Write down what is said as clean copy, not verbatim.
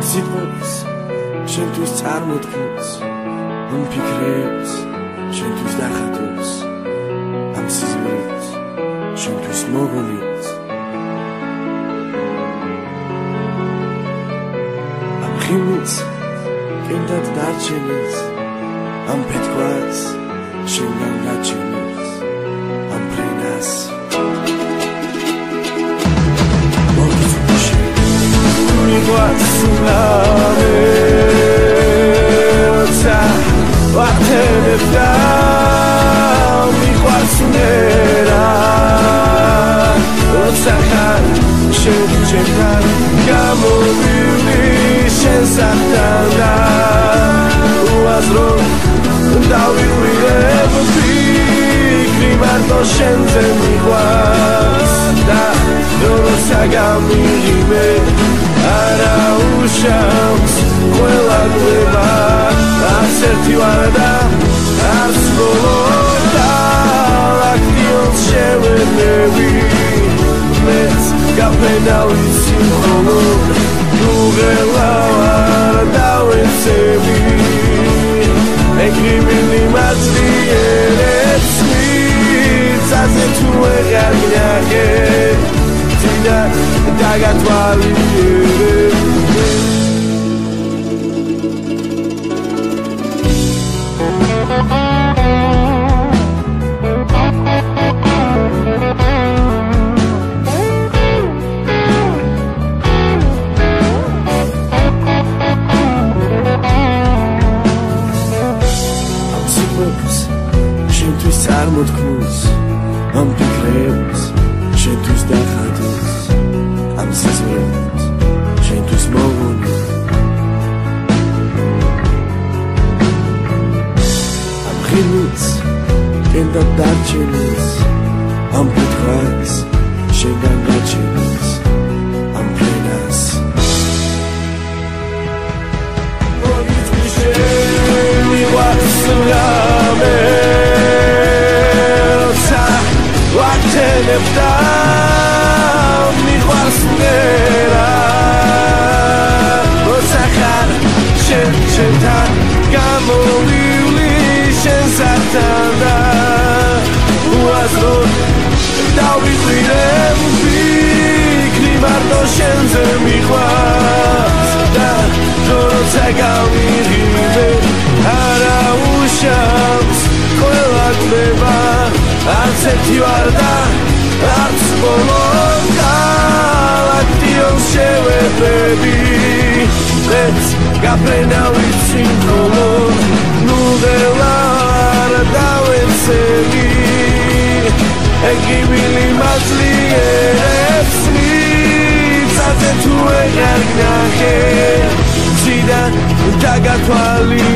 სიტყვებს შენთვის წარმოთქმის ამ ფიქრებს შენთვის დახატოს ამ სიზმრებს შენთვის მოგონებს ამ ხილს კენდად დარჩენის ამ ფეთქვას შენგან გაჩენის ამ ფრენას შენზე მიყვარს და როცა გამიღიმე არა უშავს ყველა გლება არც ერთი ვარ და არც ბოლო გალაქტიონს შევერნები მეც გაფრენავის მხოლოდ ნუღელა ვარ დავეცები ეგრიმილი მაწლიერებს Zaze tu egargnake Tina dagatwali შენთვის წარმოთქმის ამ ფიქრებს შენთვის დახატოს ამ სიზმრებს შენთვის მოგონებს ამ ხილს კენდად დარჩენის ამ ფეთქვას შენგან გაჩენის ამ ფრენას მოგიწვიშენი ვაცლამე Nefta mikhwas mera Osakhar shen-shentan gamovili shen-satanda Uazrod davitvirem fikri mardo shenze mikhwas Da rotsa gamighime ara ushams qvela gleba arts erti var da arts bolo galaktions sheverdrebi Let's gafrenavit simkolon nudela ar davetsemi egibili mazlierets mitzaze tu egargnake Zidan dagatwali